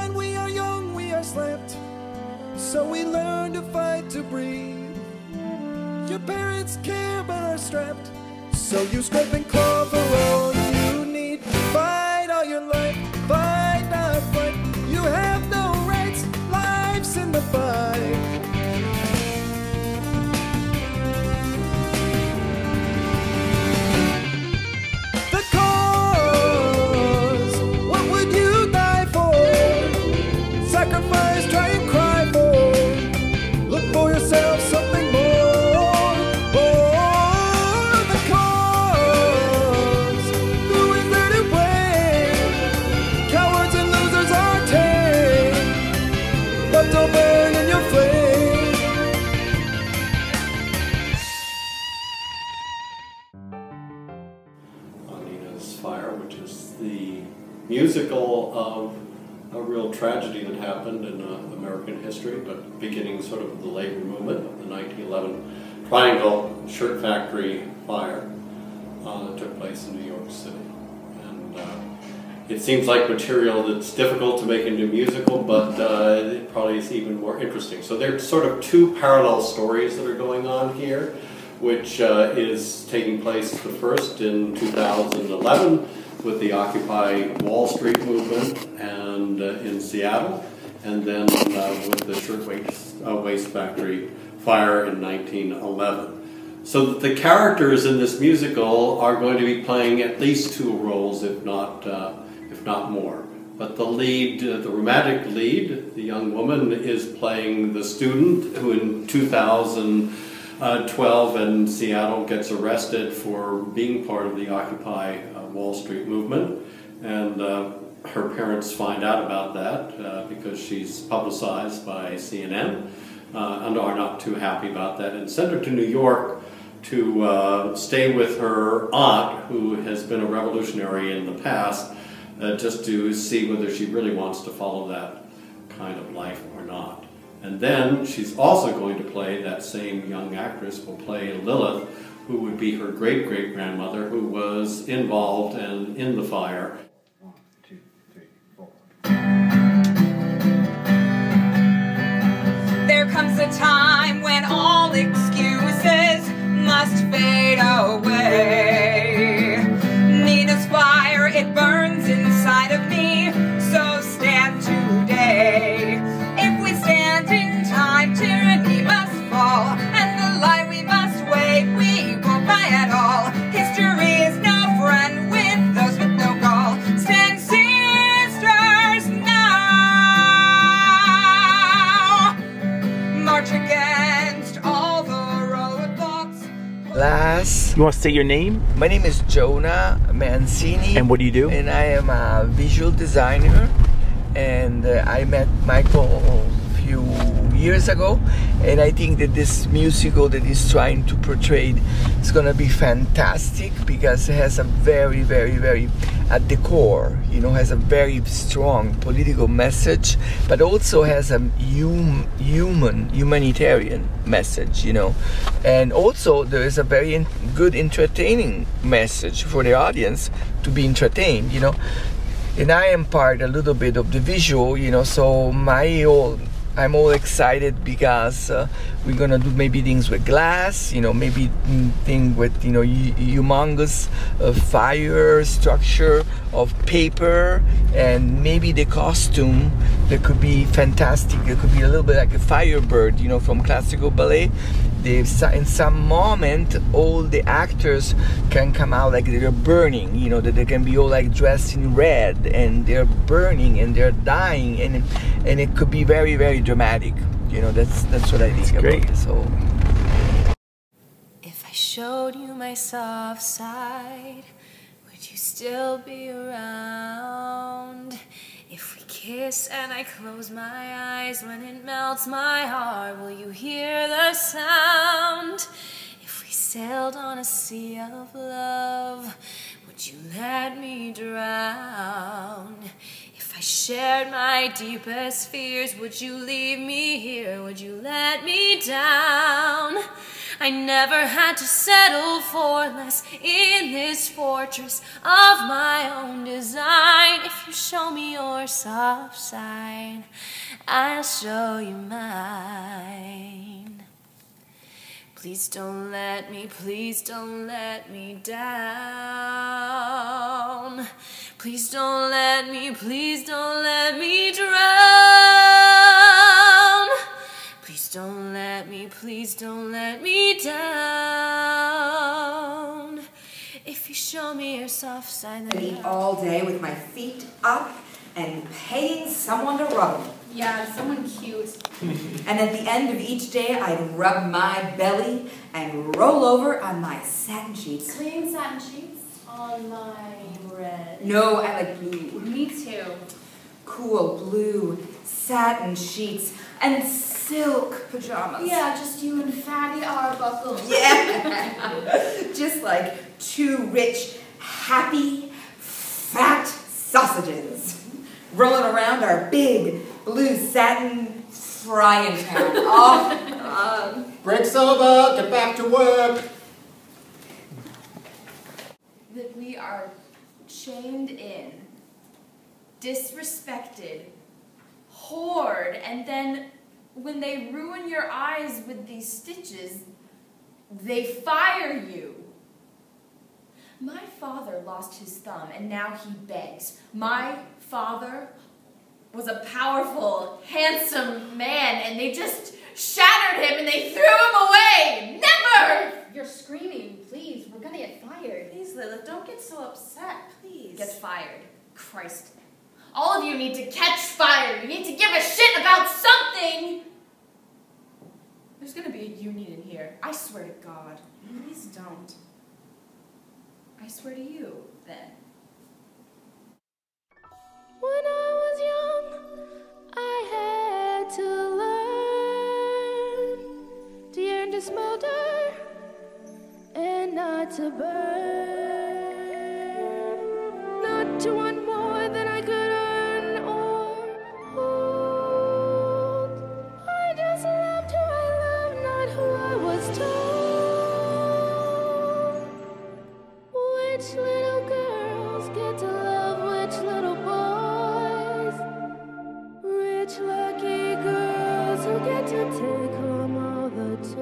when we are young, we are slept, so we learn to fight to breathe. Your parents care but are strapped, so you scrape and claw for all you need. Fight all your life, fight, not fight. You have no rights, life's in the fight. The cause, what would you die for? Sacrifice, try and cry for. Look for yourself something more. Fire, which is the musical of a real tragedy that happened in American history, but beginning sort of the labor movement of the 1911 Triangle Shirt Factory fire that took place in New York City. And it seems like material that's difficult to make into a musical, but it probably is even more interesting. So there's sort of two parallel stories that are going on here, which is taking place the first in 2011 with the Occupy Wall Street movement and in Seattle, and then with the Shirtwaist Factory fire in 1911. So that the characters in this musical are going to be playing at least two roles, if not more. But the lead, the romantic lead, the young woman, is playing the student who in 2012 in Seattle gets arrested for being part of the Occupy Wall Street movement, and her parents find out about that because she's publicized by CNN and are not too happy about that, and send her to New York to stay with her aunt, who has been a revolutionary in the past, just to see whether she really wants to follow that kind of life or not. And then she's also going to play, that same young actress will play Lilith, who would be her great-great-grandmother, who was involved and in the fire. 1, 2, 3, 4. There comes a time when all excuses must fade away. Nina's fire, it burns inside of me, so stand today. If we stand in time, tyranny must fall, and the lie we must wait, we won't buy at all. History is no friend with those with no gall. Stand sisters now, march against all the roadblocks. Last, You want to say your name? my name is Jonah Mancini. And what do you do? And I am a visual designer. And I met Michael a few years ago, and I think that this musical that he's trying to portray is gonna be fantastic, because it has a very, very, very, at the core, you know, has a very strong political message, but also has a humanitarian message, you know, and also there is a very good entertaining message for the audience to be entertained, you know. And I am part a little bit of the visual, you know, so I'm all excited because we're gonna do maybe things with glass, you know, maybe thing with, you know, humongous fire structure of paper, and maybe the costume that could be fantastic. It could be a little bit like a Firebird, you know, from classical ballet. In some moment, all the actors can come out like they're burning, you know, that they can be all like dressed in red, and they're burning and they're dying, and it could be very, very dramatic. You know, that's what I think about it. So, if I showed you my soft side, would you still be around? If we kiss and I close my eyes, when it melts my heart, will you hear the sound? If we sailed on a sea of love, would you let me drown? If I shared my deepest fears, would you leave me here? Would you let me down? I never had to settle for less in this fortress of my own design. If you show me your soft side, I'll show you mine. Please don't let me down. Please don't let me drown. Please don't let me down. If you show me your soft side, then I eat all day with my feet up and paying someone to rub them. Yeah, someone cute. And at the end of each day, I'd rub my belly and roll over on my satin sheets. Clean satin sheets on my red. No, I like blue. Me too. Cool blue satin sheets and silk pajamas. Yeah, just you and Fatty Arbuckle. Yeah. Just like two rich, happy, fat sausages rolling around our big blue satin frying pan. Oh, God. Break's over, get back to work. That we are chained in, disrespected, whored, and then when they ruin your eyes with these stitches, they fire you. My father lost his thumb and now he begs. My father was a powerful, handsome man and they just shattered him and they threw him away. Never! You're screaming, please. We're gonna get fired. Please, Lilith, don't get so upset, please. Get fired. Christ. All of you need to catch fire. You need to give a shit about something. There's gonna be a union in here. I swear to God. Please don't. I swear to you, then. When I was young, I had to learn to yearn to smolder and not to burn, not to want more than I could earn or hold. I just loved who I loved, not who I was told. Which little girls get to love which little boys? Rich lucky girls who get to take home all the toys.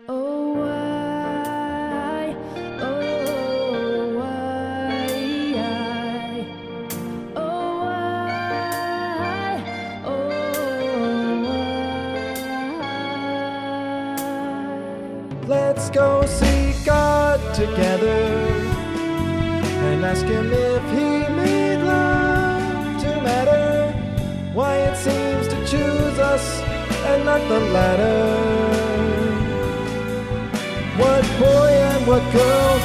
Oh why, oh why, oh why, oh why. Let's go see God together and ask him if he made love to matter. Why it seems to choose us and not the latter. What boy and what girl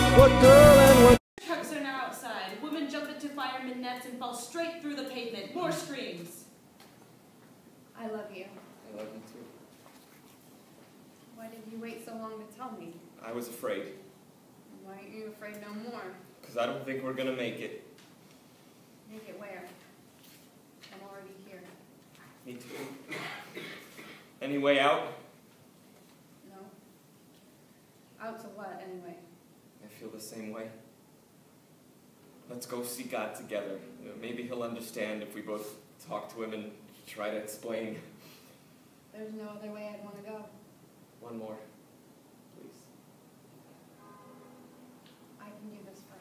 and what Trucks are now outside. Women jumped into firemen nets and fell straight through the pavement. More screams. I love you. I love you too. Why did you wait so long to tell me? I was afraid. Why aren't you afraid no more? Because I don't think we're going to make it. Make it where? I'm already here. Me too. Any way out? No? Out to what, anyway? I feel the same way. Let's go see God together. Maybe he'll understand if we both talk to him and try to explain. There's no other way I'd want to go. One more, please. I can do this for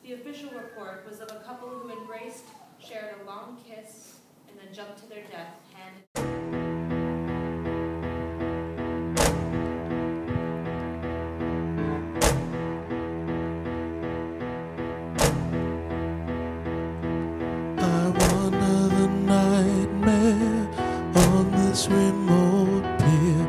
you. The official report was of a couple who embraced, shared a long kiss, and then jumped to their death hand in another nightmare on this remote pier,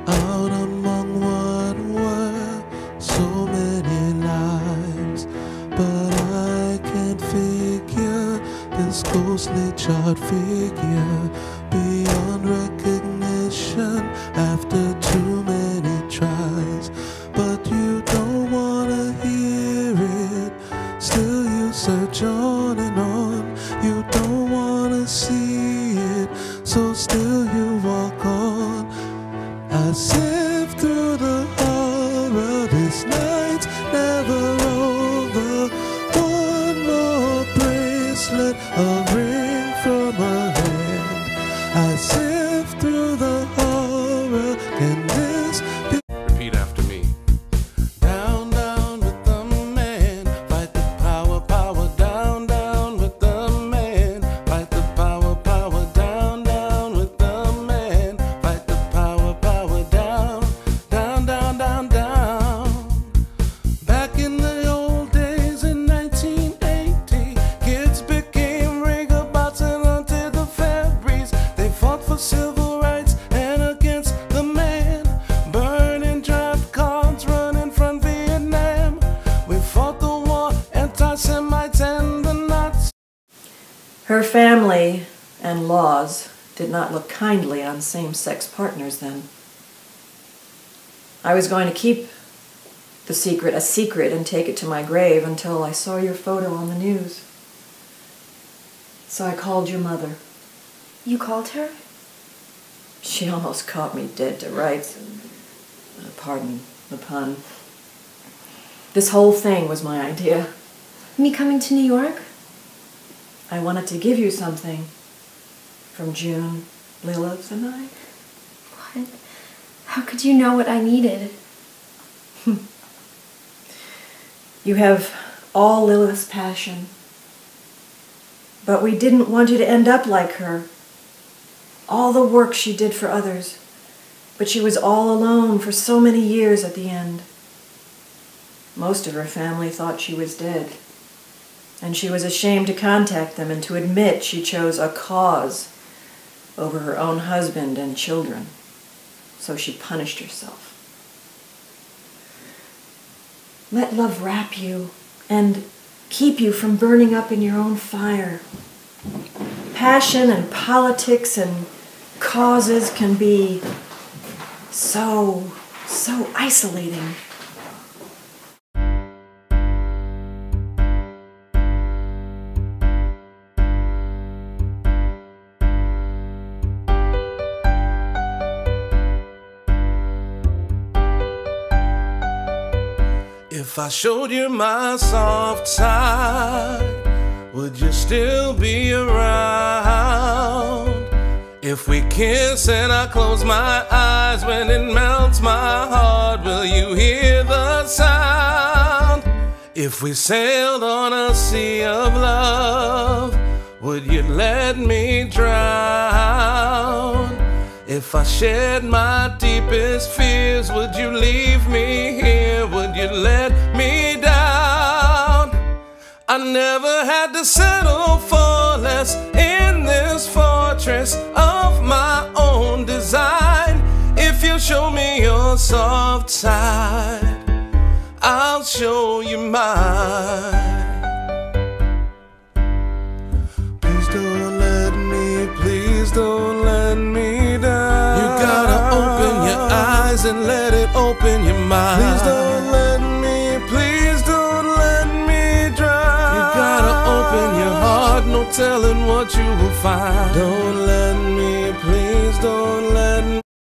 out among what were so many lives. But I can't figure this ghostly charred figure through the horror. This night's never over. One more bracelet, a ring from a hand. I sift through the horror. Can this be? Repeat after me. Down, down with the man. Fight the power, power. Down, down with the man. Fight the power, power. Down, down with the man. Fight the power, power. Down, down, down, down, down. Back in the old days in 1980, kids became rigobots and hunted the fairies. They fought for civil rights and against the man. Burning draft cards, running from Vietnam. We fought the war, anti-Semites and the Nazis. Her family and laws did not look kindly on same-sex partners then. I was going to keep the secret a secret and take it to my grave until I saw your photo on the news. So I called your mother. You called her? She almost caught me dead to rights. Pardon the pun. This whole thing was my idea. Me coming to New York? I wanted to give you something from June, Lilith, and I. What? How could you know what I needed? You have all Lilith's passion. But we didn't want you to end up like her. All the work she did for others, but she was all alone for so many years at the end. Most of her family thought she was dead, and she was ashamed to contact them and to admit she chose a cause over her own husband and children. So she punished herself. Let love wrap you and keep you from burning up in your own fire. Passion and politics and causes can be so isolating. If I showed you my soft side, would you still be around? If we kiss and I close my eyes, when it melts my heart, will you hear the sound? If we sailed on a sea of love, would you let me drown? If I shared my deepest fears, would you leave me here? Would you let me down? I never had to settle for less in this fortress of my own design. If you show me your soft side, I'll show you mine. Please don't let me, please don't let me down. You gotta open your eyes and let it open your mind. Please don't let me, please don't let me drown. You gotta open your heart, no telling what you will find. Don't let me, please don't let me.